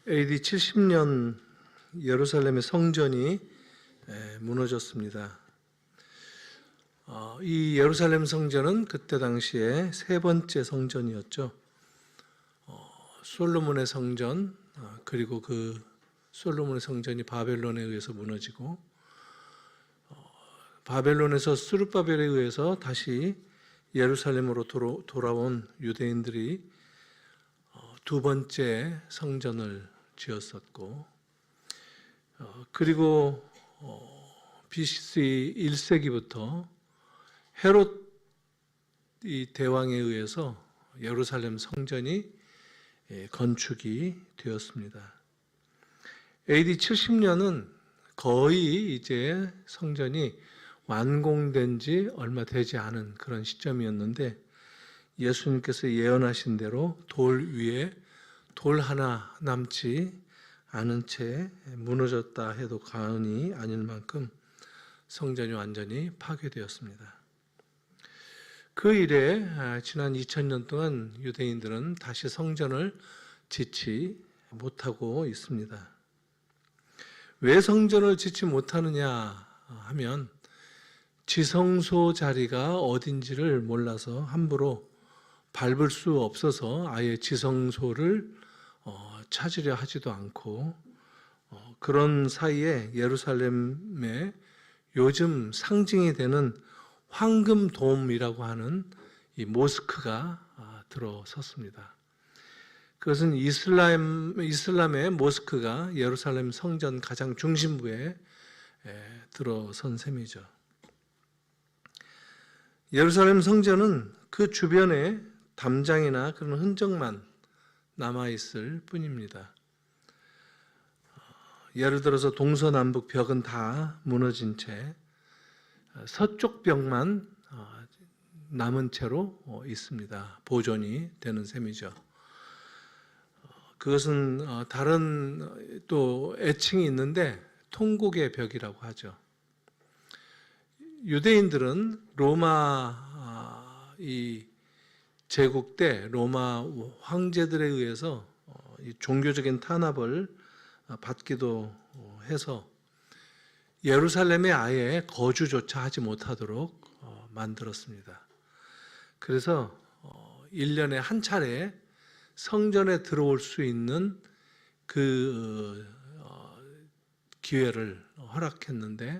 AD 70년 예루살렘의 성전이 무너졌습니다. 이 예루살렘 성전은 그때 당시에 세 번째 성전이었죠. 솔로몬의 성전, 그리고 그 솔로몬의 성전이 바벨론에 의해서 무너지고, 바벨론에서 스룹바벨에 의해서 다시 예루살렘으로 돌아온 유대인들이 두 번째 성전을 지었었고, 그리고 BC 1세기부터 헤롯 이 대왕에 의해서 예루살렘 성전이 건축이 되었습니다. AD 70년은 거의 이제 성전이 완공된 지 얼마 되지 않은 그런 시점이었는데, 예수님께서 예언하신 대로 돌 위에 돌 하나 남지 않은 채 무너졌다 해도 과언이 아닐 만큼 성전이 완전히 파괴되었습니다. 그 이래 지난 2000년 동안 유대인들은 다시 성전을 짓지 못하고 있습니다. 왜 성전을 짓지 못하느냐 하면 지성소 자리가 어딘지를 몰라서 함부로 밟을 수 없어서 아예 지성소를 찾으려 하지도 않고, 그런 사이에 예루살렘에 요즘 상징이 되는 황금돔이라고 하는 이 모스크가 들어섰습니다. 그것은 이슬람의 모스크가 예루살렘 성전 가장 중심부에 들어선 셈이죠. 예루살렘 성전은 그 주변에 담장이나 그런 흔적만 남아있을 뿐입니다. 예를 들어서 동서남북 벽은 다 무너진 채 서쪽 벽만 남은 채로 있습니다. 보존이 되는 셈이죠. 그것은 다른 또 애칭이 있는데 통곡의 벽이라고 하죠. 유대인들은 로마 이 제국 때 로마 황제들에 의해서 종교적인 탄압을 받기도 해서 예루살렘에 아예 거주조차 하지 못하도록 만들었습니다. 그래서 1년에 한 차례 성전에 들어올 수 있는 그 기회를 허락했는데,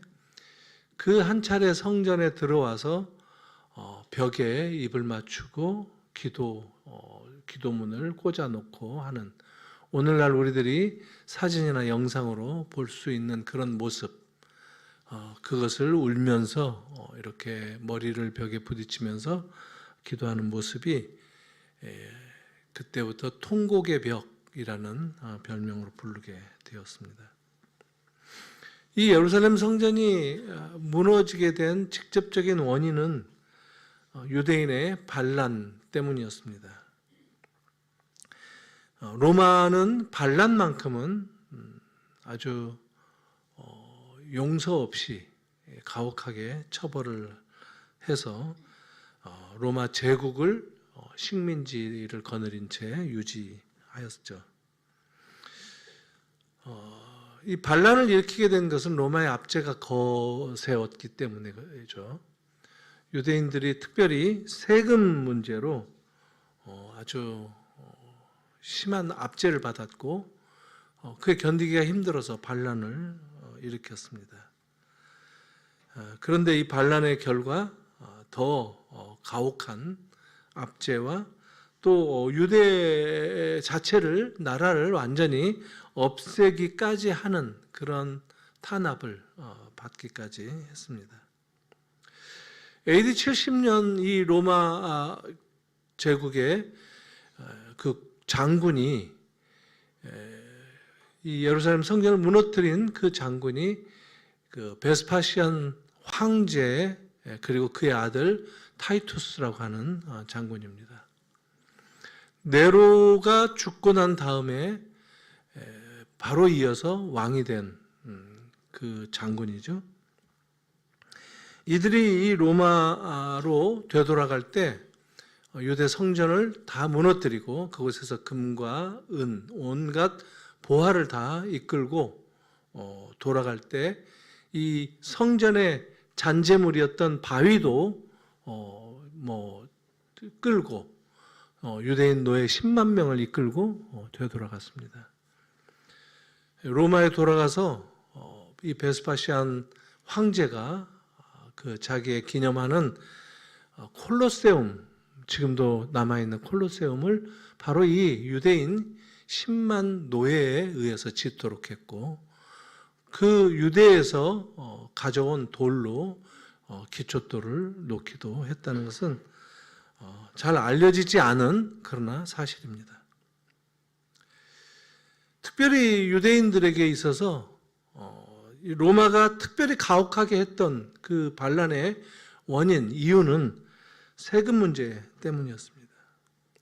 그 한 차례 성전에 들어와서 벽에 입을 맞추고 기도문을 꽂아놓고 하는, 오늘날 우리들이 사진이나 영상으로 볼 수 있는 그런 모습, 그것을 울면서 이렇게 머리를 벽에 부딪히면서 기도하는 모습이 그때부터 통곡의 벽이라는 별명으로 부르게 되었습니다. 이 예루살렘 성전이 무너지게 된 직접적인 원인은 유대인의 반란 때문이었습니다. 로마는 반란만큼은 아주 용서 없이 가혹하게 처벌을 해서 로마 제국을 식민지를 거느린 채 유지하였죠. 이 반란을 일으키게 된 것은 로마의 압제가 거세었기 때문이죠. 유대인들이 특별히 세금 문제로 아주 심한 압제를 받았고, 그게 견디기가 힘들어서 반란을 일으켰습니다. 그런데 이 반란의 결과 더 가혹한 압제와 또 유대 자체를, 나라를 완전히 없애기까지 하는 그런 탄압을 받기까지 했습니다. AD 70년 이 로마 제국의 그 장군이, 이 예루살렘 성전을 무너뜨린 그 장군이 그 베스파시안 황제, 그리고 그의 아들 타이투스라고 하는 장군입니다. 네로가 죽고 난 다음에 바로 이어서 왕이 된 그 장군이죠. 이들이 이 로마로 되돌아갈 때 유대 성전을 다 무너뜨리고 그곳에서 금과 은, 온갖 보화를 다 이끌고 돌아갈 때 이 성전의 잔재물이었던 바위도 끌고 유대인 노예 10만 명을 이끌고 되돌아갔습니다. 로마에 돌아가서 이 베스파시안 황제가 그 자기의 기념하는 콜로세움, 지금도 남아있는 콜로세움을 바로 이 유대인 10만 노예에 의해서 짓도록 했고, 그 유대에서 가져온 돌로 기초돌을 놓기도 했다는 것은 잘 알려지지 않은 그러나 사실입니다. 특별히 유대인들에게 있어서 로마가 특별히 가혹하게 했던 그 반란의 원인, 이유는 세금 문제 때문이었습니다.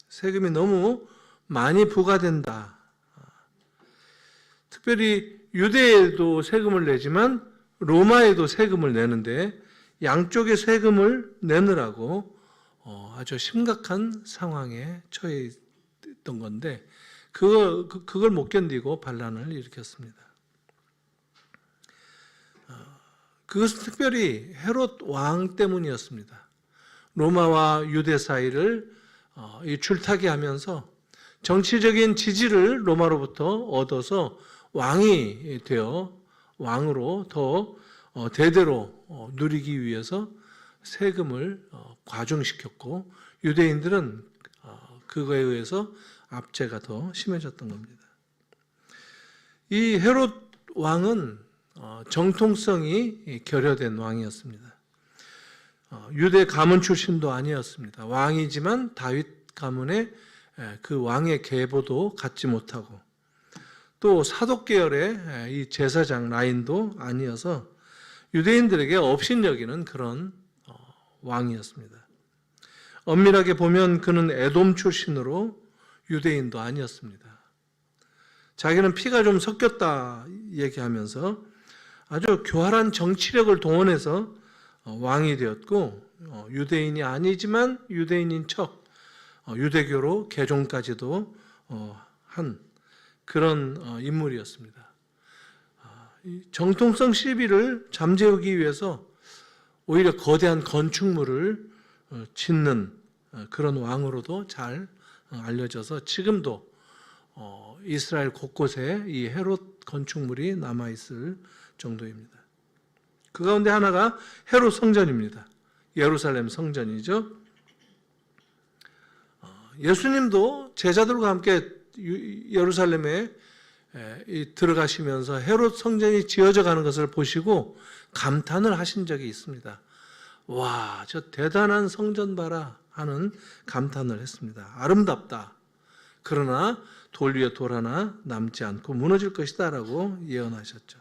세금이 너무 많이 부과된다. 특별히 유대에도 세금을 내지만 로마에도 세금을 내는데 양쪽의 세금을 내느라고 아주 심각한 상황에 처해 있던 건데 그걸 못 견디고 반란을 일으켰습니다. 그것은 특별히 헤롯 왕 때문이었습니다. 로마와 유대 사이를 줄타기 하면서 정치적인 지지를 로마로부터 얻어서 왕이 되어 왕으로 더 대대로 누리기 위해서 세금을 과중시켰고, 유대인들은 그거에 의해서 압제가 더 심해졌던 겁니다. 이 헤롯 왕은 정통성이 결여된 왕이었습니다. 유대 가문 출신도 아니었습니다. 왕이지만 다윗 가문의 그 왕의 계보도 갖지 못하고, 또 사독 계열의 이 제사장 라인도 아니어서 유대인들에게 업신여기는 그런 왕이었습니다. 엄밀하게 보면 그는 에돔 출신으로 유대인도 아니었습니다. 자기는 피가 좀 섞였다 얘기하면서 아주 교활한 정치력을 동원해서 왕이 되었고, 유대인이 아니지만 유대인인 척 유대교로 개종까지도 한 그런 인물이었습니다. 정통성 시비를 잠재우기 위해서 오히려 거대한 건축물을 짓는 그런 왕으로도 잘 알려져서 지금도 이스라엘 곳곳에 이 헤롯 건축물이 남아있을 정도입니다. 그 가운데 하나가 헤롯 성전입니다. 예루살렘 성전이죠. 예수님도 제자들과 함께 예루살렘에 들어가시면서 헤롯 성전이 지어져 가는 것을 보시고 감탄을 하신 적이 있습니다. 와, 저 대단한 성전 봐라 하는 감탄을 했습니다. 아름답다. 그러나 돌 위에 돌 하나 남지 않고 무너질 것이다 라고 예언하셨죠.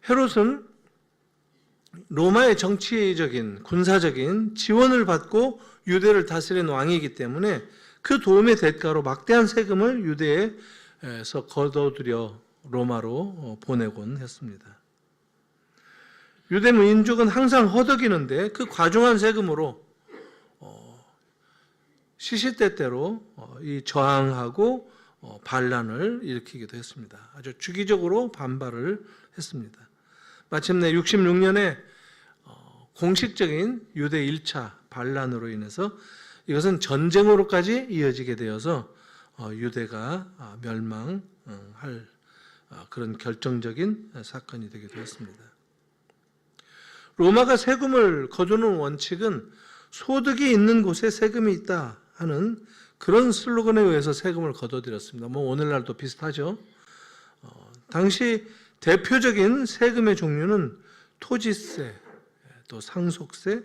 헤롯은 로마의 정치적인, 군사적인 지원을 받고 유대를 다스린 왕이기 때문에 그 도움의 대가로 막대한 세금을 유대에서 거둬들여 로마로 보내곤 했습니다. 유대 민족은 항상 허덕이는데 그 과중한 세금으로 시시때때로 이 저항하고 반란을 일으키기도 했습니다. 아주 주기적으로 반발을 했습니다. 마침내 66년에 공식적인 유대 1차 반란으로 인해서 이것은 전쟁으로까지 이어지게 되어서 유대가 멸망할 그런 결정적인 사건이 되기도 했습니다. 로마가 세금을 거두는 원칙은 소득이 있는 곳에 세금이 있다 하는 그런 슬로건에 의해서 세금을 거둬들였습니다. 오늘날도 비슷하죠. 당시 대표적인 세금의 종류는 토지세, 또 상속세,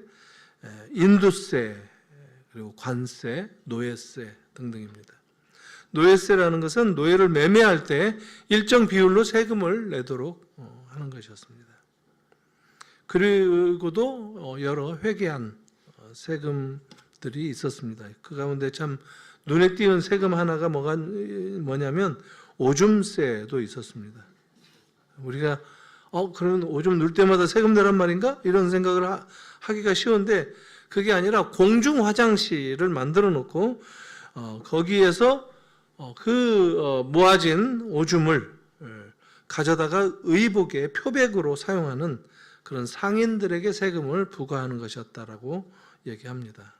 인두세, 그리고 관세, 노예세 등등입니다. 노예세라는 것은 노예를 매매할 때 일정 비율로 세금을 내도록 하는 것이었습니다. 그리고도 여러 회개한 세금들이 있었습니다. 그 가운데 참 눈에 띄는 세금 하나가 뭐냐면 오줌세도 있었습니다. 우리가 그러면 오줌 누를 때마다 세금 내란 말인가? 이런 생각을 하기가 쉬운데 그게 아니라 공중 화장실을 만들어 놓고 거기에서 모아진 오줌을 가져다가 의복의 표백으로 사용하는 그런 상인들에게 세금을 부과하는 것이었다라고 얘기합니다.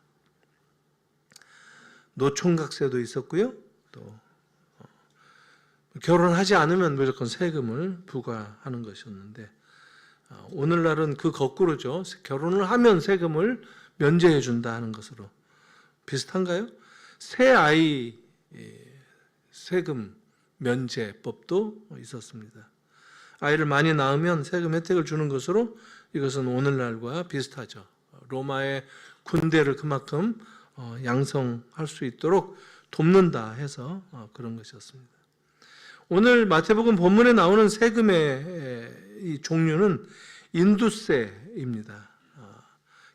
노총각세도 있었고요. 또 결혼하지 않으면 무조건 세금을 부과하는 것이었는데 오늘날은 그 거꾸로죠. 결혼을 하면 세금을 면제해 준다 하는 것으로 비슷한가요? 새 아이 세금 면제법도 있었습니다. 아이를 많이 낳으면 세금 혜택을 주는 것으로 이것은 오늘날과 비슷하죠. 로마의 군대를 그만큼 양성할 수 있도록 돕는다 해서 그런 것이었습니다. 오늘 마태복음 본문에 나오는 세금의 이 종류는 인두세입니다.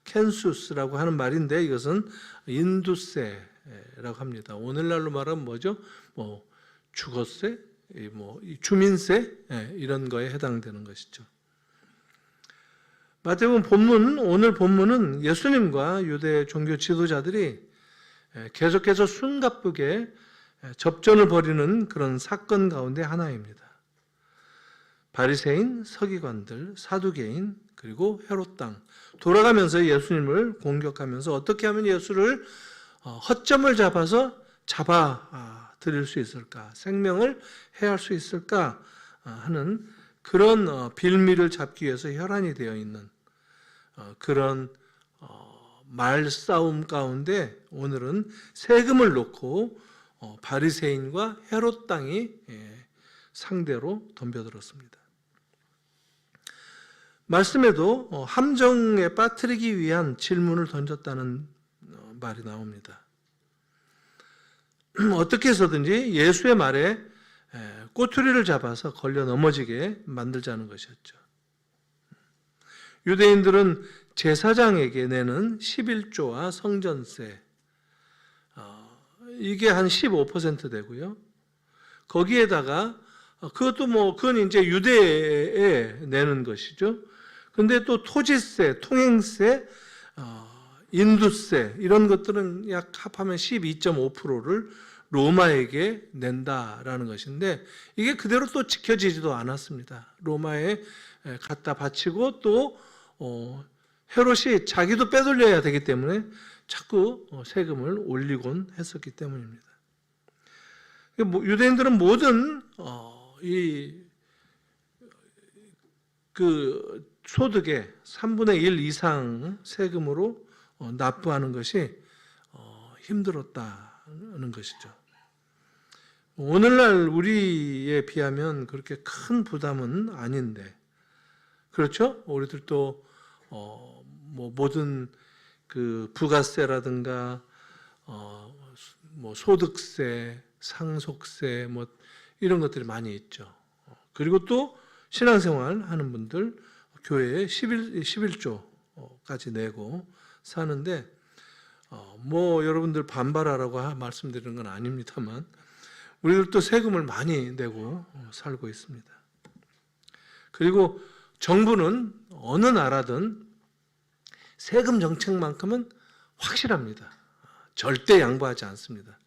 캔수스라고 하는 말인데 이것은 인두세라고 합니다. 오늘날로 말하면 뭐죠? 주거세, 주민세 이런 거에 해당되는 것이죠. 마태복음 본문, 오늘 본문은 예수님과 유대 종교 지도자들이 계속해서 숨가쁘게 접전을 벌이는 그런 사건 가운데 하나입니다. 바리새인, 서기관들, 사두개인, 그리고 헤롯 땅 돌아가면서 예수님을 공격하면서 어떻게 하면 예수를 허점을 잡아 드릴 수 있을까, 생명을 해할 수 있을까 하는 그런 빌미를 잡기 위해서 혈안이 되어 있는 그런 말싸움 가운데 오늘은 세금을 놓고 바리새인과 헤롯 땅이 상대로 덤벼들었습니다. 말씀에도 함정에 빠뜨리기 위한 질문을 던졌다는 말이 나옵니다. 어떻게 해서든지 예수의 말에 꼬투리를 잡아서 걸려 넘어지게 만들자는 것이었죠. 유대인들은 제사장에게 내는 11조와 성전세, 이게 한 15% 되고요. 거기에다가 그건 이제 유대에 내는 것이죠. 근데 또 토지세, 통행세, 인두세 이런 것들은 약 합하면 12.5%를 로마에게 낸다라는 것인데 이게 그대로 또 지켜지지도 않았습니다. 로마에 갖다 바치고 또 헤롯이 자기도 빼돌려야 되기 때문에 자꾸 세금을 올리곤 했었기 때문입니다. 유대인들은 모든 그 소득의 3분의 1 이상 세금으로 납부하는 것이 힘들었다는 것이죠. 오늘날 우리에 비하면 그렇게 큰 부담은 아닌데, 그렇죠? 우리들도 모든 그 부가세라든가 소득세, 상속세 이런 것들이 많이 있죠. 그리고 또 신앙생활 하는 분들 교회에 11조까지 내고 사는데 여러분들 반발하라고 말씀드리는 건 아닙니다만 우리들도 세금을 많이 내고 살고 있습니다. 그리고 정부는 어느 나라든 세금 정책만큼은 확실합니다. 절대 양보하지 않습니다.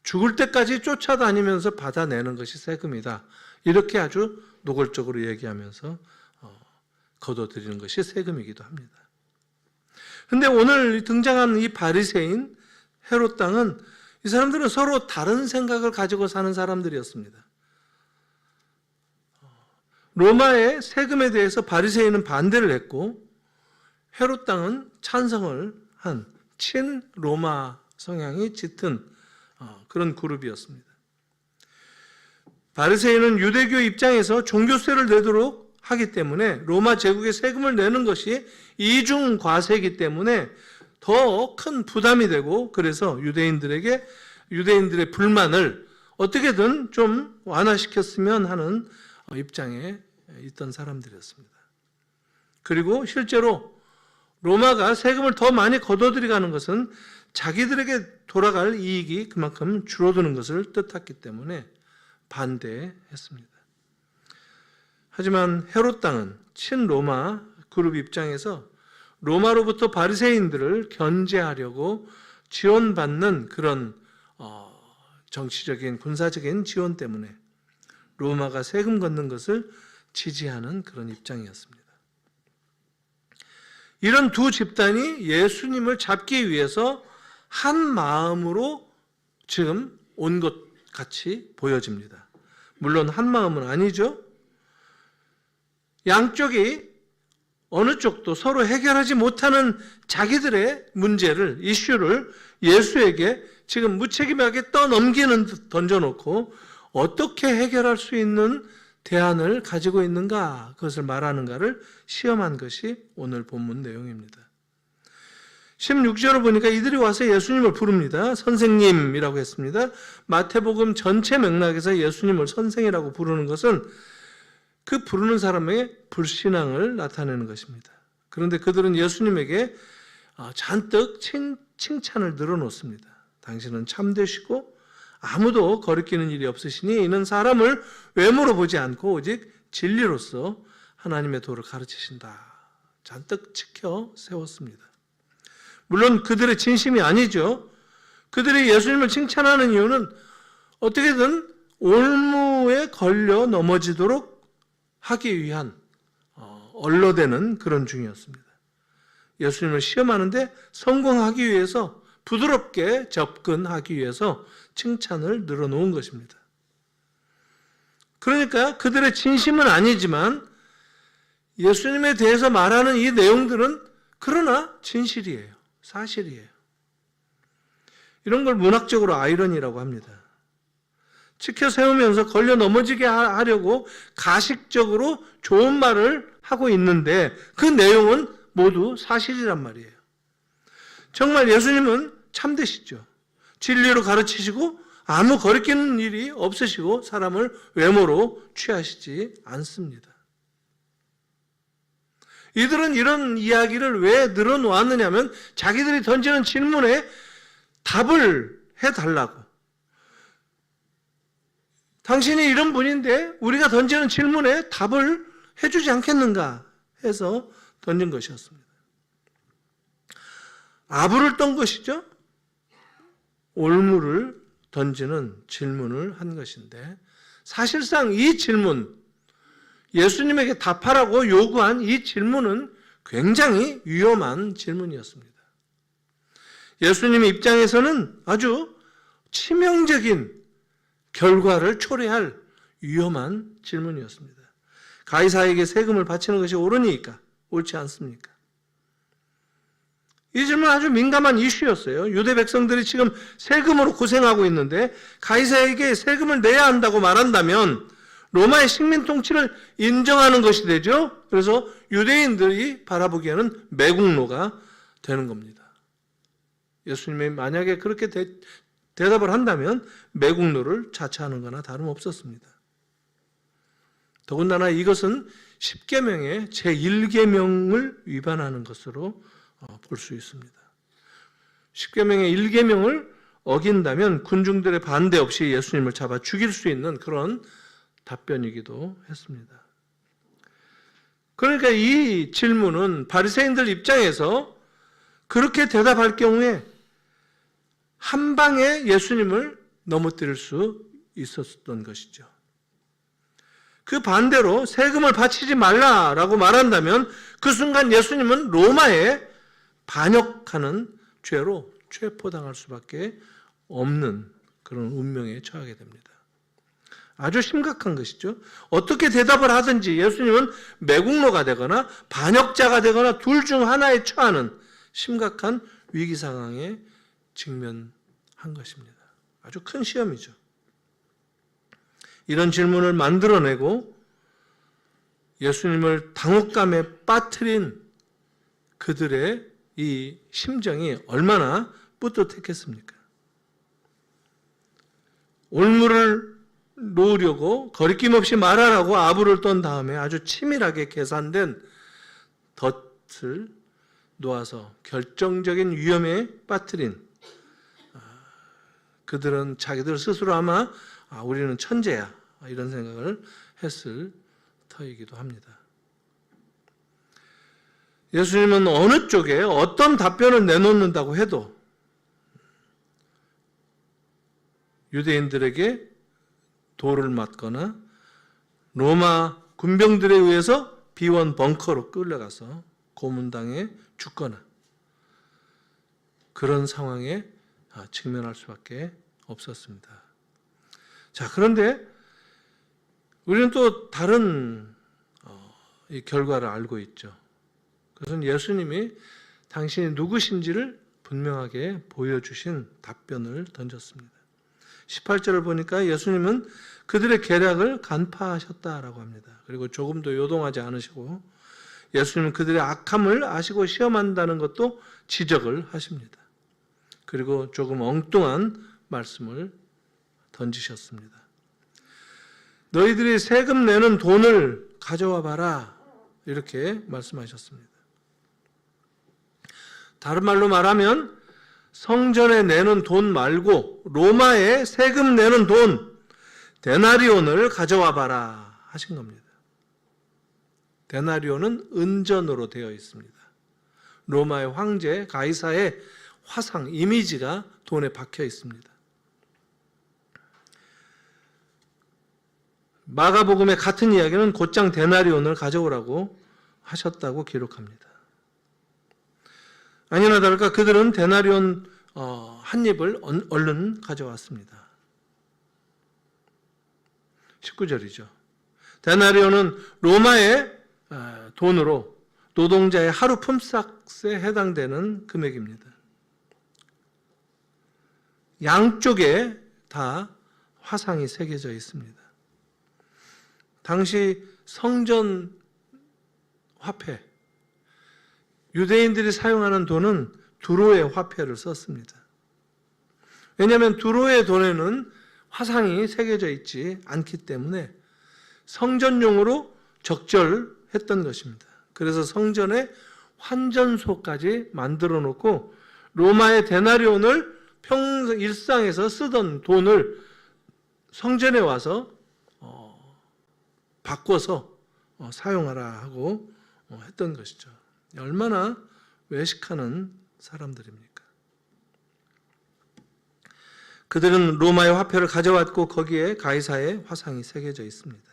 죽을 때까지 쫓아다니면서 받아내는 것이 세금이다. 이렇게 아주 노골적으로 얘기하면서 거둬들이는 것이 세금이기도 합니다. 그런데 오늘 등장한 이 바리새인 헤롯 땅은 이 사람들은 서로 다른 생각을 가지고 사는 사람들이었습니다. 로마의 세금에 대해서 바리새인은 반대를 했고 헤롯 땅은 찬성을 한 친로마 성향이 짙은 그런 그룹이었습니다. 바리새인은 유대교 입장에서 종교세를 내도록 하기 때문에 로마 제국에 세금을 내는 것이 이중 과세이기 때문에 더 큰 부담이 되고 그래서 유대인들의 불만을 어떻게든 좀 완화시켰으면 하는 입장에 있던 사람들이었습니다. 그리고 실제로 로마가 세금을 더 많이 걷어들이가는 것은 자기들에게 돌아갈 이익이 그만큼 줄어드는 것을 뜻했기 때문에 반대했습니다. 하지만 헤롯 땅은 친로마 그룹 입장에서 로마로부터 바리새인들을 견제하려고 지원받는 그런 정치적인 군사적인 지원 때문에 로마가 세금 걷는 것을 지지하는 그런 입장이었습니다. 이런 두 집단이 예수님을 잡기 위해서 한 마음으로 지금 온 것 같이 보여집니다. 물론 한 마음은 아니죠. 양쪽이 어느 쪽도 서로 해결하지 못하는 자기들의 문제를, 이슈를 예수에게 지금 무책임하게 떠넘기는 듯 던져놓고 어떻게 해결할 수 있는 대안을 가지고 있는가, 그것을 말하는가를 시험한 것이 오늘 본문 내용입니다. 16절을 보니까 이들이 와서 예수님을 부릅니다. 선생님이라고 했습니다. 마태복음 전체 맥락에서 예수님을 선생이라고 부르는 것은 그 부르는 사람의 불신앙을 나타내는 것입니다. 그런데 그들은 예수님에게 잔뜩 칭찬을 늘어놓습니다. 당신은 참되시고 아무도 거리끼는 일이 없으시니 이는 사람을 외모로 보지 않고 오직 진리로서 하나님의 도를 가르치신다. 잔뜩 치켜 세웠습니다. 물론 그들의 진심이 아니죠. 그들이 예수님을 칭찬하는 이유는 어떻게든 올무에 걸려 넘어지도록 하기 위한 얼러대는 그런 중이었습니다. 예수님을 시험하는데 성공하기 위해서, 부드럽게 접근하기 위해서 칭찬을 늘어놓은 것입니다. 그러니까 그들의 진심은 아니지만 예수님에 대해서 말하는 이 내용들은 그러나 진실이에요. 사실이에요. 이런 걸 문학적으로 아이러니라고 합니다. 치켜 세우면서 걸려 넘어지게 하려고 가식적으로 좋은 말을 하고 있는데 그 내용은 모두 사실이란 말이에요. 정말 예수님은 참되시죠. 진리로 가르치시고 아무 거리끼는 일이 없으시고 사람을 외모로 취하시지 않습니다. 이들은 이런 이야기를 왜 늘어놓았느냐 하면 자기들이 던지는 질문에 답을 해달라고. 당신이 이런 분인데 우리가 던지는 질문에 답을 해주지 않겠는가 해서 던진 것이었습니다. 아부를 떤 것이죠. 올무를 던지는 질문을 한 것인데 사실상 이 질문, 예수님에게 답하라고 요구한 이 질문은 굉장히 위험한 질문이었습니다. 예수님의 입장에서는 아주 치명적인 결과를 초래할 위험한 질문이었습니다. 가이사에게 세금을 바치는 것이 옳으니까, 옳지 않습니까? 이 질문은 아주 민감한 이슈였어요. 유대 백성들이 지금 세금으로 고생하고 있는데 가이사에게 세금을 내야 한다고 말한다면 로마의 식민 통치를 인정하는 것이 되죠. 그래서 유대인들이 바라보기에는 매국노가 되는 겁니다. 예수님이 만약에 그렇게 대답을 한다면 매국노를 자처하는 거나 다름없었습니다. 더군다나 이것은 십계명의 제1계명을 위반하는 것으로 볼 수 있습니다. 십계명의 1계명을 어긴다면 군중들의 반대 없이 예수님을 잡아 죽일 수 있는 그런 답변이기도 했습니다. 그러니까 이 질문은 바리새인들 입장에서 그렇게 대답할 경우에 한 방에 예수님을 넘어뜨릴 수 있었던 것이죠. 그 반대로 세금을 바치지 말라라고 말한다면 그 순간 예수님은 로마에 반역하는 죄로 체포당할 수밖에 없는 그런 운명에 처하게 됩니다. 아주 심각한 것이죠. 어떻게 대답을 하든지 예수님은 매국노가 되거나 반역자가 되거나 둘 중 하나에 처하는 심각한 위기 상황에 직면한 것입니다. 아주 큰 시험이죠. 이런 질문을 만들어내고 예수님을 당혹감에 빠뜨린 그들의 이 심정이 얼마나 뿌듯했겠습니까? 올무를 놓으려고 거리낌 없이 말하라고 아부를 떤 다음에 아주 치밀하게 계산된 덫을 놓아서 결정적인 위험에 빠뜨린 그들은 자기들 스스로 아마 우리는 천재야 이런 생각을 했을 터이기도 합니다. 예수님은 어느 쪽에 어떤 답변을 내놓는다고 해도 유대인들에게 돌을 맞거나 로마 군병들에 의해서 비원 벙커로 끌려가서 고문당해 죽거나 그런 상황에 직면할 수밖에 없었습니다. 자, 그런데 우리는 또 다른 이 결과를 알고 있죠. 그것은 예수님이 당신이 누구신지를 분명하게 보여주신 답변을 던졌습니다. 18절을 보니까 예수님은 그들의 계략을 간파하셨다라고 합니다. 그리고 조금도 요동하지 않으시고 예수님은 그들의 악함을 아시고 시험한다는 것도 지적을 하십니다. 그리고 조금 엉뚱한 말씀을 던지셨습니다. 너희들이 세금 내는 돈을 가져와 봐라, 이렇게 말씀하셨습니다. 다른 말로 말하면 성전에 내는 돈 말고 로마에 세금 내는 돈, 데나리온을 가져와 봐라 하신 겁니다. 데나리온은 은전으로 되어 있습니다. 로마의 황제 가이사의 화상, 이미지가 돈에 박혀 있습니다. 마가복음의 같은 이야기는 곧장 데나리온을 가져오라고 하셨다고 기록합니다. 아니나 다를까 그들은 데나리온 한 입을 얼른 가져왔습니다. 19절이죠. 데나리온은 로마의 돈으로 노동자의 하루 품삯에 해당되는 금액입니다. 양쪽에 다 화상이 새겨져 있습니다. 당시 성전 화폐, 유대인들이 사용하는 돈은 두로의 화폐를 썼습니다. 왜냐하면 두로의 돈에는 화상이 새겨져 있지 않기 때문에 성전용으로 적절했던 것입니다. 그래서 성전에 환전소까지 만들어 놓고 로마의 데나리온을 평소 일상에서 쓰던 돈을 성전에 와서 바꿔서 사용하라 하고 했던 것이죠. 얼마나 외식하는 사람들입니까? 그들은 로마의 화폐를 가져왔고 거기에 가이사의 화상이 새겨져 있습니다.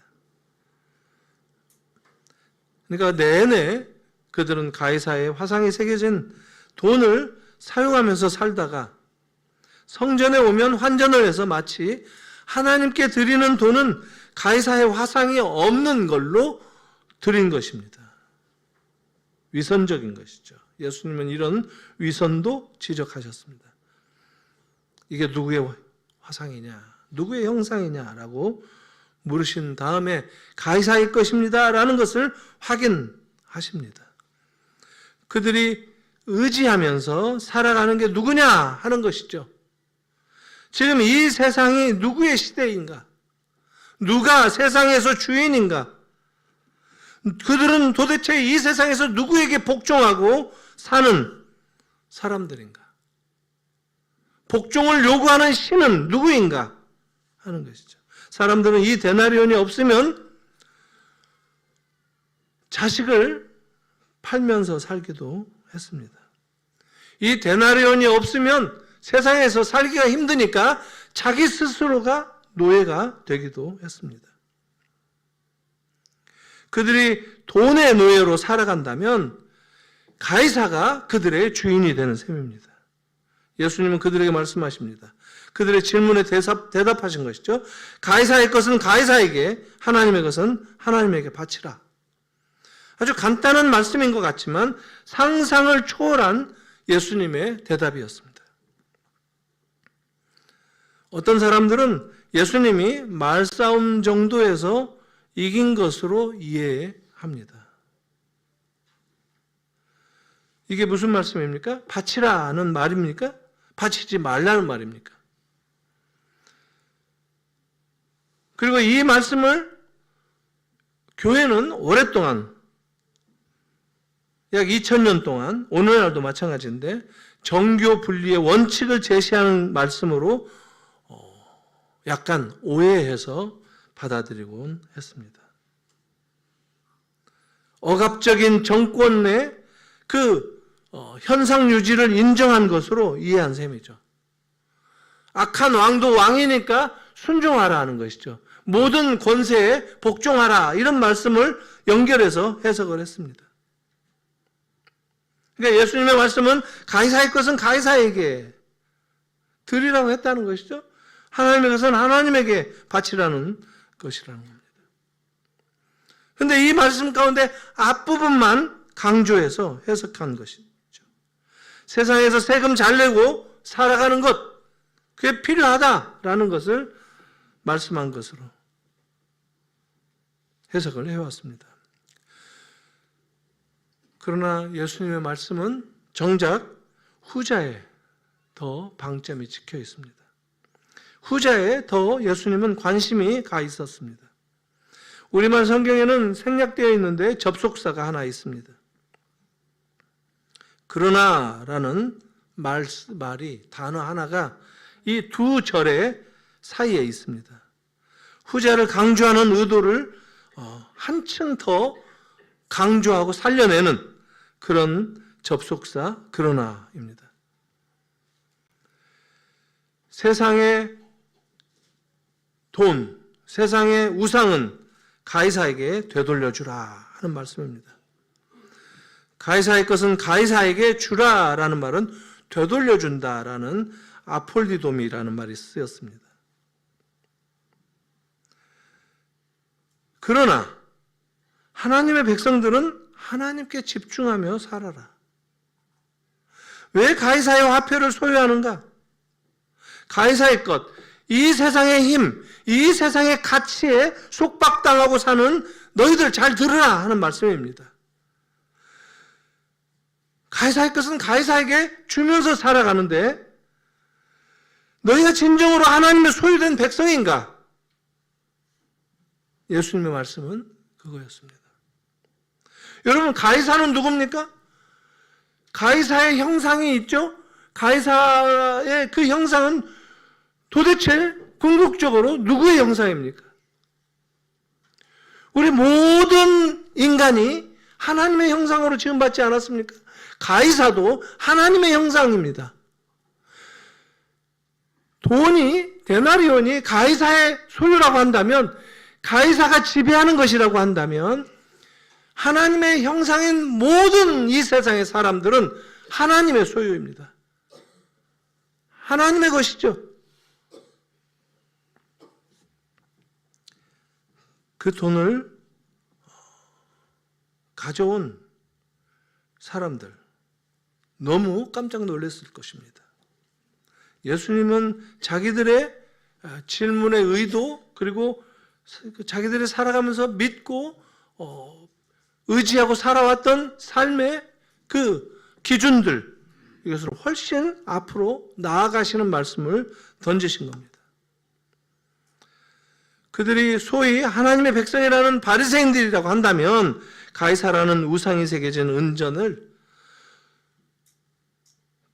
그러니까 내내 그들은 가이사의 화상이 새겨진 돈을 사용하면서 살다가 성전에 오면 환전을 해서 마치 하나님께 드리는 돈은 가이사의 화상이 없는 걸로 드린 것입니다. 위선적인 것이죠. 예수님은 이런 위선도 지적하셨습니다. 이게 누구의 화상이냐, 누구의 형상이냐라고 물으신 다음에 가이사의 것입니다라는 것을 확인하십니다. 그들이 의지하면서 살아가는 게 누구냐 하는 것이죠. 지금 이 세상이 누구의 시대인가? 누가 세상에서 주인인가? 그들은 도대체 이 세상에서 누구에게 복종하고 사는 사람들인가? 복종을 요구하는 신은 누구인가? 하는 것이죠. 사람들은 이 데나리온이 없으면 자식을 팔면서 살기도 했습니다. 이 데나리온이 없으면 세상에서 살기가 힘드니까 자기 스스로가 노예가 되기도 했습니다. 그들이 돈의 노예로 살아간다면 가이사가 그들의 주인이 되는 셈입니다. 예수님은 그들에게 말씀하십니다. 그들의 질문에 대답하신 것이죠. 가이사의 것은 가이사에게, 하나님의 것은 하나님에게 바치라. 아주 간단한 말씀인 것 같지만 상상을 초월한 예수님의 대답이었습니다. 어떤 사람들은 예수님이 말싸움 정도에서 이긴 것으로 이해합니다. 이게 무슨 말씀입니까? 바치라는 말입니까? 바치지 말라는 말입니까? 그리고 이 말씀을 교회는 오랫동안 약 2000년 동안, 오늘날도 마찬가지인데 정교 분리의 원칙을 제시하는 말씀으로 약간 오해해서 받아들이곤 했습니다. 억압적인 정권 내 그 현상 유지를 인정한 것으로 이해한 셈이죠. 악한 왕도 왕이니까 순종하라 하는 것이죠. 모든 권세에 복종하라 이런 말씀을 연결해서 해석을 했습니다. 그러니까 예수님의 말씀은 가이사의 것은 가이사에게 드리라고 했다는 것이죠. 하나님의 것은 하나님에게 바치라는 것이라는 겁니다. 그런데 이 말씀 가운데 앞부분만 강조해서 해석한 것이죠. 세상에서 세금 잘 내고 살아가는 것, 그게 필요하다라는 것을 말씀한 것으로 해석을 해왔습니다. 그러나 예수님의 말씀은 정작 후자에 더 방점이 찍혀 있습니다. 후자에 더 예수님은 관심이 가 있었습니다. 우리말 성경에는 생략되어 있는데 접속사가 하나 있습니다. 그러나라는 말이 단어 하나가 이 두 절의 사이에 있습니다. 후자를 강조하는 의도를 한층 더 강조하고 살려내는 그런 접속사 그러나입니다. 세상의 돈, 세상의 우상은 가이사에게 되돌려주라 하는 말씀입니다. 가이사의 것은 가이사에게 주라라는 말은 되돌려준다라는 아폴디돔이라는 말이 쓰였습니다. 그러나 하나님의 백성들은 하나님께 집중하며 살아라. 왜 가이사의 화폐를 소유하는가? 가이사의 것, 이 세상의 힘, 이 세상의 가치에 속박당하고 사는 너희들 잘 들으라 하는 말씀입니다. 가이사의 것은 가이사에게 주면서 살아가는데 너희가 진정으로 하나님의 소유된 백성인가? 예수님의 말씀은 그거였습니다. 여러분, 가이사는 누굽니까? 가이사의 형상이 있죠? 가이사의 그 형상은 도대체 궁극적으로 누구의 형상입니까? 우리 모든 인간이 하나님의 형상으로 지음받지 않았습니까? 가이사도 하나님의 형상입니다. 돈이, 데나리온이 가이사의 소유라고 한다면, 가이사가 지배하는 것이라고 한다면, 하나님의 형상인 모든 이 세상의 사람들은 하나님의 소유입니다. 하나님의 것이죠. 그 돈을 가져온 사람들 너무 깜짝 놀랐을 것입니다. 예수님은 자기들의 질문의 의도 그리고 자기들이 살아가면서 믿고 의지하고 살아왔던 삶의 그 기준들, 이것을 훨씬 앞으로 나아가시는 말씀을 던지신 겁니다. 그들이 소위 하나님의 백성이라는 바리새인들이라고 한다면 가이사라는 우상이 새겨진 은전을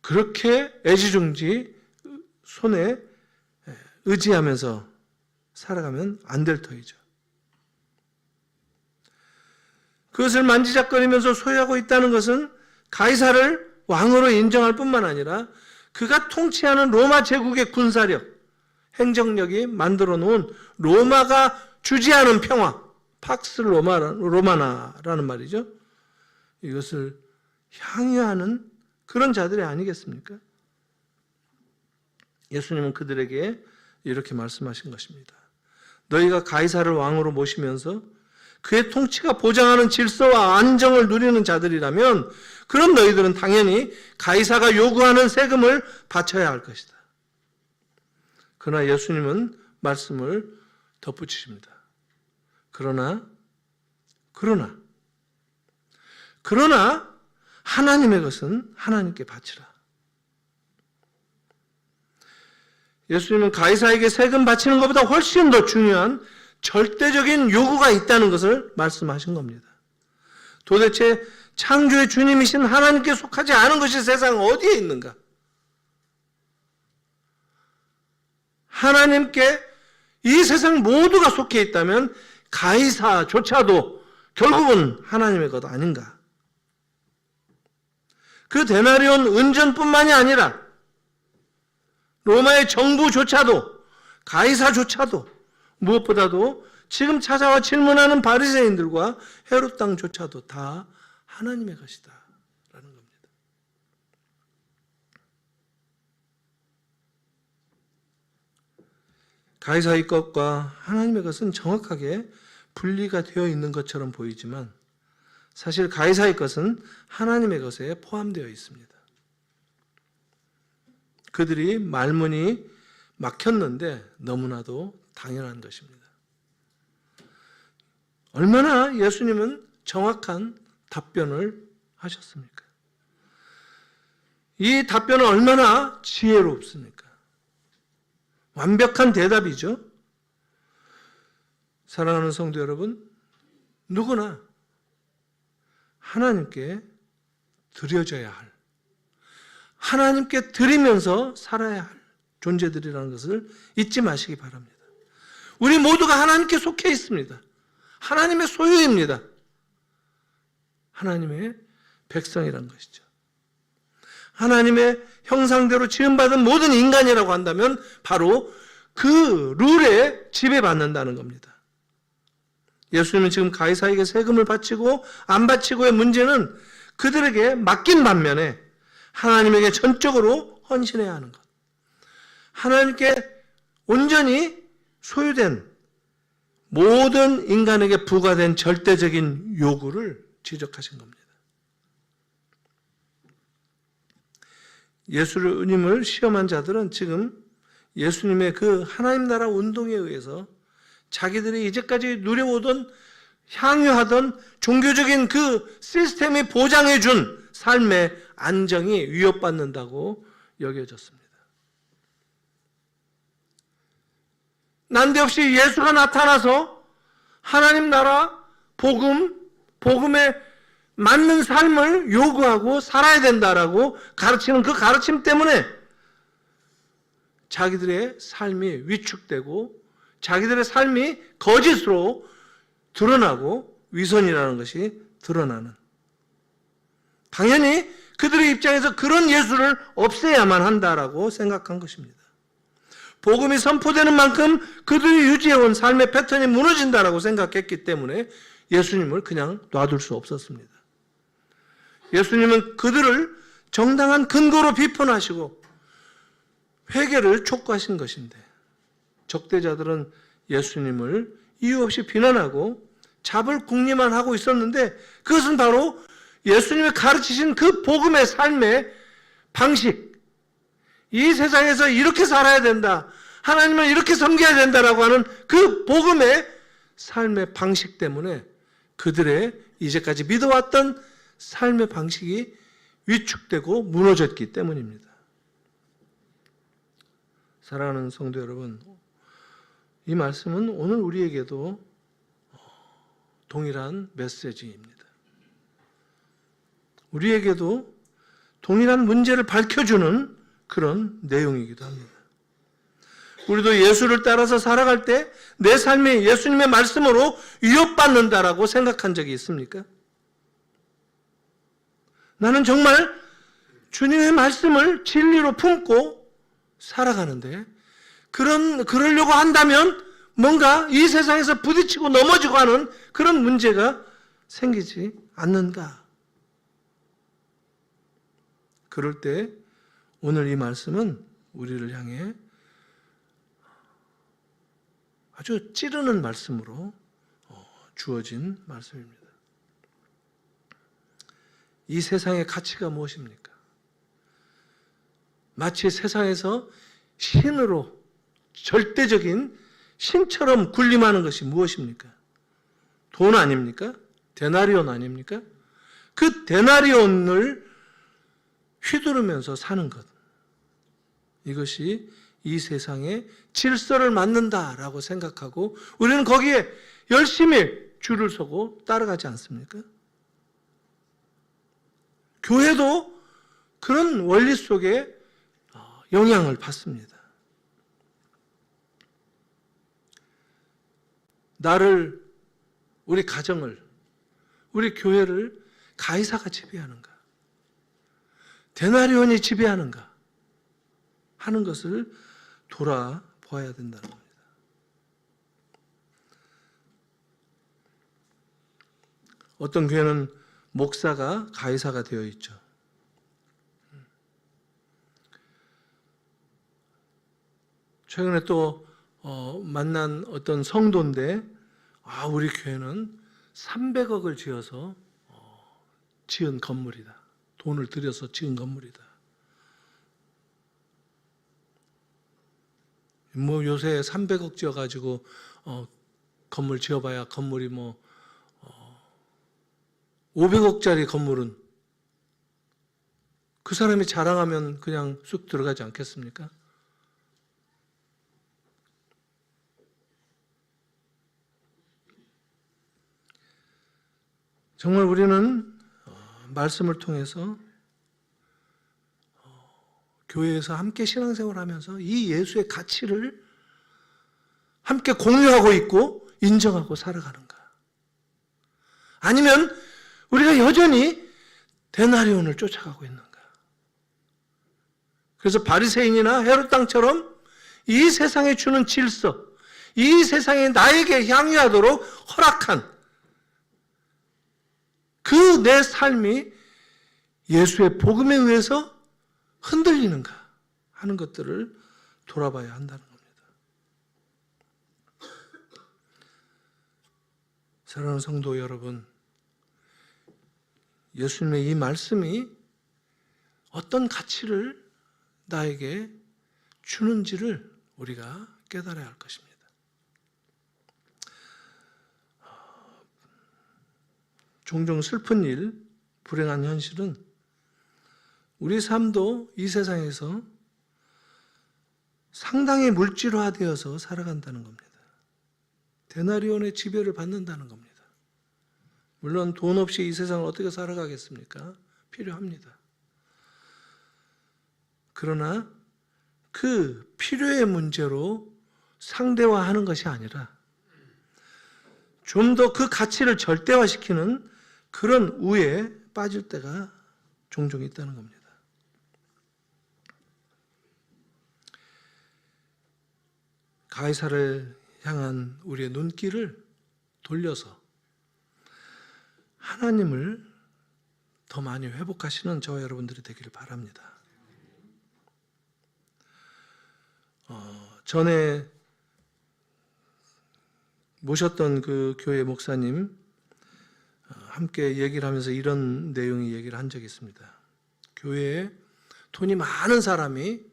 그렇게 애지중지 손에 의지하면서 살아가면 안 될 터이죠. 그것을 만지작거리면서 소유하고 있다는 것은 가이사를 왕으로 인정할 뿐만 아니라 그가 통치하는 로마 제국의 군사력, 행정력이 만들어 놓은 로마가 주재하는 평화, 팍스 로마나라는 말이죠. 이것을 향유하는 그런 자들이 아니겠습니까? 예수님은 그들에게 이렇게 말씀하신 것입니다. 너희가 가이사를 왕으로 모시면서 그의 통치가 보장하는 질서와 안정을 누리는 자들이라면 그럼 너희들은 당연히 가이사가 요구하는 세금을 바쳐야 할 것이다. 그러나 예수님은 말씀을 덧붙이십니다. 그러나 하나님의 것은 하나님께 바치라. 예수님은 가이사에게 세금 바치는 것보다 훨씬 더 중요한 절대적인 요구가 있다는 것을 말씀하신 겁니다. 도대체 창조의 주님이신 하나님께 속하지 않은 것이 세상 어디에 있는가? 하나님께 이 세상 모두가 속해 있다면 가이사조차도 결국은 하나님의 것 아닌가? 그 데나리온 은전뿐만이 아니라 로마의 정부조차도, 가이사조차도, 무엇보다도 지금 찾아와 질문하는 바리새인들과 헤롯 당조차도 다 하나님의 것이다 라는 겁니다. 가이사의 것과 하나님의 것은 정확하게 분리가 되어 있는 것처럼 보이지만 사실 가이사의 것은 하나님의 것에 포함되어 있습니다. 그들이 말문이 막혔는데 너무나도 당연한 것입니다. 얼마나 예수님은 정확한 답변을 하셨습니까? 이 답변은 얼마나 지혜롭습니까? 완벽한 대답이죠. 사랑하는 성도 여러분, 누구나 하나님께 드려져야 할, 하나님께 드리면서 살아야 할 존재들이라는 것을 잊지 마시기 바랍니다. 우리 모두가 하나님께 속해 있습니다. 하나님의 소유입니다. 하나님의 백성이란 것이죠. 하나님의 형상대로 지음받은 모든 인간이라고 한다면 바로 그 룰에 지배받는다는 겁니다. 예수님은 지금 가이사에게 세금을 바치고 안 바치고의 문제는 그들에게 맡긴 반면에 하나님에게 전적으로 헌신해야 하는 것. 하나님께 온전히 소유된 모든 인간에게 부과된 절대적인 요구를 지적하신 겁니다. 예수님을 시험한 자들은 지금 예수님의 그 하나님 나라 운동에 의해서 자기들이 이제까지 누려오던 향유하던 종교적인 그 시스템이 보장해준 삶의 안정이 위협받는다고 여겨졌습니다. 난데없이 예수가 나타나서 하나님 나라 복음에 맞는 삶을 요구하고 살아야 된다라고 가르치는 그 가르침 때문에 자기들의 삶이 위축되고 자기들의 삶이 거짓으로 드러나고 위선이라는 것이 드러나는, 당연히 그들의 입장에서 그런 예수를 없애야만 한다라고 생각한 것입니다. 복음이 선포되는 만큼 그들이 유지해온 삶의 패턴이 무너진다라고 생각했기 때문에 예수님을 그냥 놔둘 수 없었습니다. 예수님은 그들을 정당한 근거로 비판하시고 회개를 촉구하신 것인데 적대자들은 예수님을 이유 없이 비난하고 잡을 궁리만 하고 있었는데 그것은 바로 예수님이 가르치신 그 복음의 삶의 방식, 이 세상에서 이렇게 살아야 된다, 하나님을 이렇게 섬겨야 된다라고 하는 그 복음의 삶의 방식 때문에 그들의 이제까지 믿어왔던 삶의 방식이 위축되고 무너졌기 때문입니다. 사랑하는 성도 여러분, 이 말씀은 오늘 우리에게도 동일한 메시지입니다. 우리에게도 동일한 문제를 밝혀주는 그런 내용이기도 합니다. 우리도 예수를 따라서 살아갈 때 내 삶이 예수님의 말씀으로 위협받는다라고 생각한 적이 있습니까? 나는 정말 주님의 말씀을 진리로 품고 살아가는데 그러려고 한다면 뭔가 이 세상에서 부딪히고 넘어지고 하는 그런 문제가 생기지 않는가? 그럴 때 오늘 이 말씀은 우리를 향해 아주 찌르는 말씀으로 주어진 말씀입니다. 이 세상의 가치가 무엇입니까? 마치 세상에서 신으로 절대적인 신처럼 군림하는 것이 무엇입니까? 돈 아닙니까? 데나리온 아닙니까? 그 데나리온을 휘두르면서 사는 것, 이것이 이 세상의 질서를 만든다라고 생각하고 우리는 거기에 열심히 줄을 서고 따라가지 않습니까? 교회도 그런 원리 속에 영향을 받습니다. 나를, 우리 가정을, 우리 교회를 가이사가 지배하는가? 데나리온이 지배하는가? 하는 것을 돌아보아야 된다는 겁니다. 어떤 교회는 목사가 가이사가 되어 있죠. 최근에 또 만난 어떤 성도인데 우리 교회는 300억을 지어서 지은 건물이다. 돈을 들여서 지은 건물이다. 뭐 요새 300억 지어가지고 건물 지어봐야 건물이 500억짜리 건물은 그 사람이 자랑하면 그냥 쑥 들어가지 않겠습니까? 정말 우리는 말씀을 통해서 교회에서 함께 신앙생활을 하면서 이 예수의 가치를 함께 공유하고 있고 인정하고 살아가는가? 아니면 우리가 여전히 데나리온을 쫓아가고 있는가? 그래서 바리새인이나 헤롯 당처럼 이 세상에 주는 질서, 이 세상에 나에게 향유하도록 허락한 그 내 삶이 예수의 복음에 의해서 흔들리는가 하는 것들을 돌아봐야 한다는 겁니다. 사랑하는 성도 여러분, 예수님의 이 말씀이 어떤 가치를 나에게 주는지를 우리가 깨달아야 할 것입니다. 종종 슬픈 일, 불행한 현실은 우리 삶도 이 세상에서 상당히 물질화되어서 살아간다는 겁니다. 데나리온의 지배를 받는다는 겁니다. 물론 돈 없이 이 세상을 어떻게 살아가겠습니까? 필요합니다. 그러나 그 필요의 문제로 상대화하는 것이 아니라 좀 더 그 가치를 절대화시키는 그런 우에 빠질 때가 종종 있다는 겁니다. 가이사를 향한 우리의 눈길을 돌려서 하나님을 더 많이 회복하시는 저와 여러분들이 되기를 바랍니다. 전에 모셨던 그 교회 목사님 함께 얘기를 하면서 이런 내용의 얘기를 한 적이 있습니다. 교회에 돈이 많은 사람이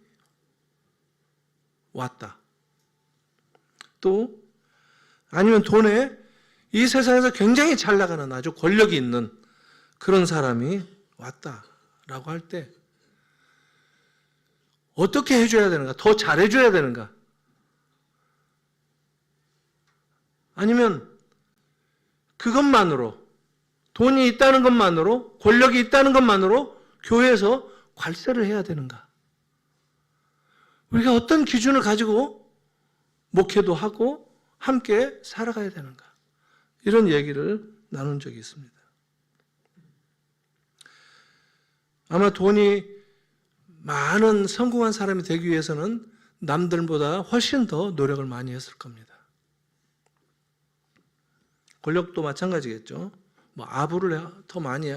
왔다. 또 아니면 돈에 이 세상에서 굉장히 잘 나가는 아주 권력이 있는 그런 사람이 왔다라고 할 때 어떻게 해줘야 되는가? 더 잘해줘야 되는가? 아니면 그것만으로, 돈이 있다는 것만으로, 권력이 있다는 것만으로 교회에서 괄세를 해야 되는가? 우리가 어떤 기준을 가지고 목회도 하고 함께 살아가야 되는가? 이런 얘기를 나눈 적이 있습니다. 아마 돈이 많은 성공한 사람이 되기 위해서는 남들보다 훨씬 더 노력을 많이 했을 겁니다. 권력도 마찬가지겠죠. 아부를 더 많이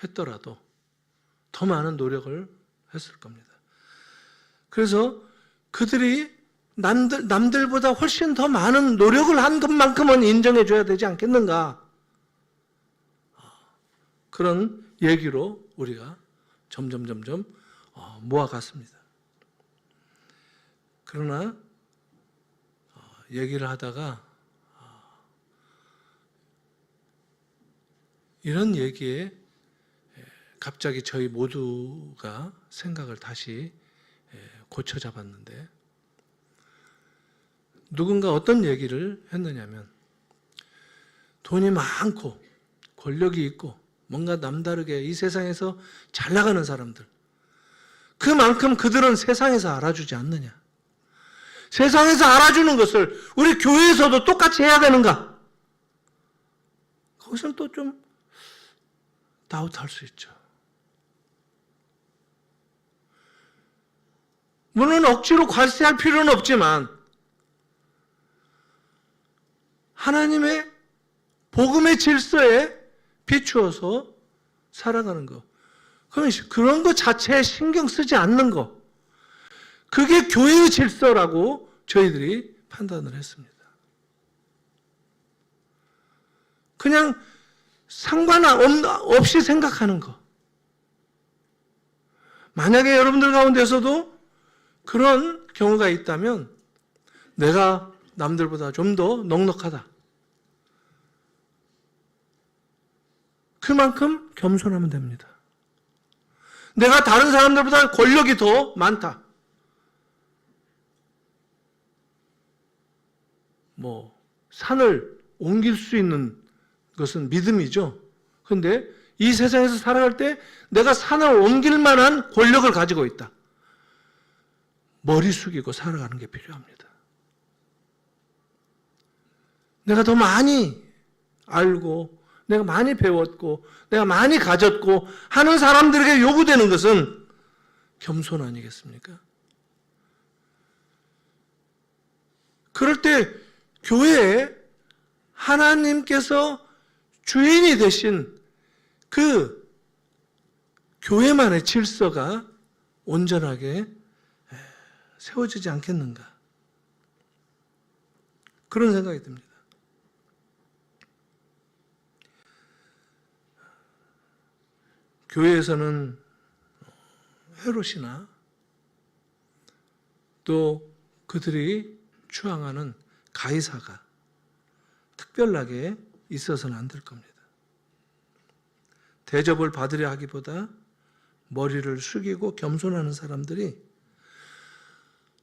했더라도 더 많은 노력을 했을 겁니다. 그래서 그들이 남들보다 훨씬 더 많은 노력을 한 것만큼은 인정해 줘야 되지 않겠는가? 그런 얘기로 우리가 점점 모아갔습니다. 그러나 얘기를 하다가 이런 얘기에 갑자기 저희 모두가 생각을 다시 고쳐 잡았는데 누군가 어떤 얘기를 했느냐면 돈이 많고 권력이 있고 뭔가 남다르게 이 세상에서 잘 나가는 사람들 그만큼 그들은 세상에서 알아주지 않느냐. 세상에서 알아주는 것을 우리 교회에서도 똑같이 해야 되는가? 거기서는 또 좀 다운할 수 있죠. 물론 억지로 과시할 필요는 없지만 하나님의 복음의 질서에 비추어서 살아가는 것. 그런 것 자체에 신경 쓰지 않는 것. 그게 교회의 질서라고 저희들이 판단을 했습니다. 그냥 상관없이 생각하는 것. 만약에 여러분들 가운데서도 그런 경우가 있다면 내가 남들보다 좀 더 넉넉하다. 그만큼 겸손하면 됩니다. 내가 다른 사람들보다 권력이 더 많다. 산을 옮길 수 있는 것은 믿음이죠. 그런데 이 세상에서 살아갈 때 내가 산을 옮길 만한 권력을 가지고 있다. 머리 숙이고 살아가는 게 필요합니다. 내가 더 많이 알고 내가 많이 배웠고 내가 많이 가졌고 하는 사람들에게 요구되는 것은 겸손 아니겠습니까? 그럴 때 교회에 하나님께서 주인이 되신 그 교회만의 질서가 온전하게 세워지지 않겠는가? 그런 생각이 듭니다. 교회에서는 헤롯이나 또 그들이 추앙하는 가이사가 특별하게 있어서는 안 될 겁니다. 대접을 받으려 하기보다 머리를 숙이고 겸손하는 사람들이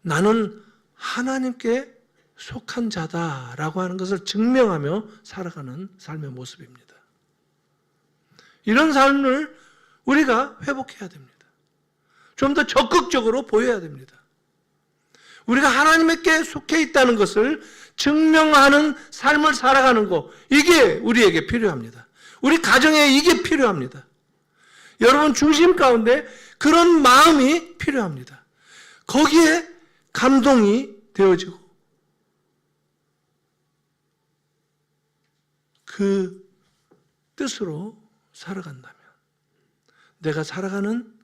나는 하나님께 속한 자다라고 하는 것을 증명하며 살아가는 삶의 모습입니다. 이런 삶을 우리가 회복해야 됩니다. 좀 더 적극적으로 보여야 됩니다. 우리가 하나님께 속해 있다는 것을 증명하는 삶을 살아가는 것, 이게 우리에게 필요합니다. 우리 가정에 이게 필요합니다. 여러분 중심 가운데 그런 마음이 필요합니다. 거기에 감동이 되어지고 그 뜻으로 살아간다면 내가 살아가는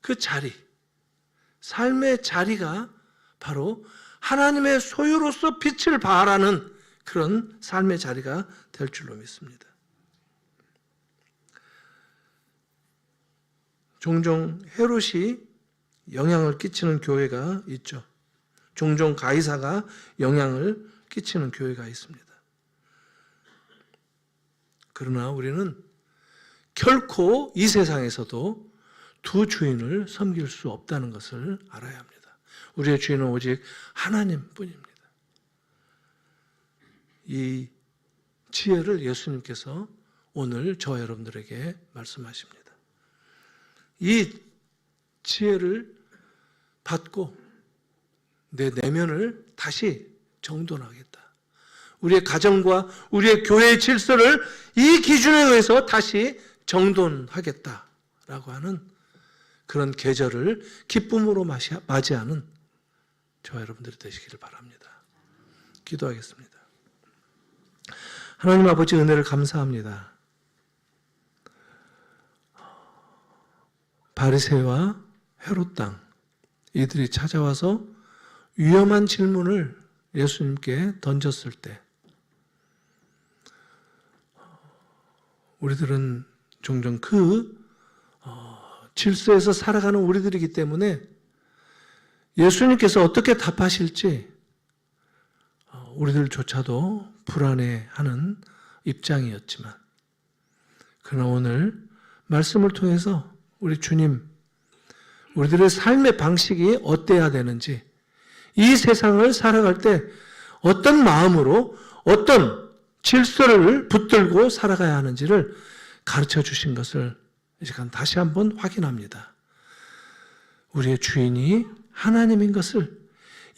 그 자리, 삶의 자리가 바로 하나님의 소유로서 빛을 발하는 그런 삶의 자리가 될 줄로 믿습니다. 종종 헤롯이 영향을 끼치는 교회가 있죠. 종종 가이사가 영향을 끼치는 교회가 있습니다. 그러나 우리는 결코 이 세상에서도 두 주인을 섬길 수 없다는 것을 알아야 합니다. 우리의 주인은 오직 하나님뿐입니다. 이 지혜를 예수님께서 오늘 저와 여러분들에게 말씀하십니다. 이 지혜를 받고 내 내면을 다시 정돈하겠다. 우리의 가정과 우리의 교회의 질서를 이 기준에 의해서 다시 정돈하겠다라고 하는 그런 계절을 기쁨으로 맞이하는 저와 여러분들이 되시기를 바랍니다. 기도하겠습니다. 하나님 아버지 은혜를 감사합니다. 바리새와 헤롯 땅 이들이 찾아와서 위험한 질문을 예수님께 던졌을 때 우리들은 종종 그 질서에서 살아가는 우리들이기 때문에 예수님께서 어떻게 답하실지 우리들조차도 불안해하는 입장이었지만 그러나 오늘 말씀을 통해서 우리 주님, 우리들의 삶의 방식이 어때야 되는지, 이 세상을 살아갈 때 어떤 마음으로 어떤 질서를 붙들고 살아가야 하는지를 가르쳐 주신 것을 이 시간 다시 한번 확인합니다. 우리의 주인이 하나님인 것을,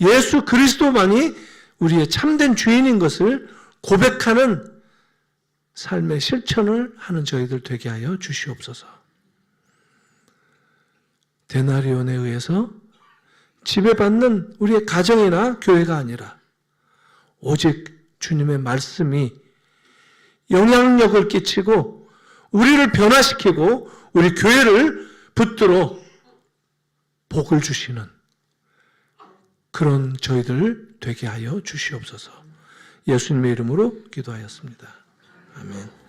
예수 그리스도만이 우리의 참된 주인인 것을 고백하는 삶의 실천을 하는 저희들 되게 하여 주시옵소서. 데나리온에 의해서 지배받는 우리의 가정이나 교회가 아니라 오직 주님의 말씀이 영향력을 끼치고 우리를 변화시키고 우리 교회를 붙들어 복을 주시는 그런 저희들 되게 하여 주시옵소서. 예수님의 이름으로 기도하였습니다. 아멘.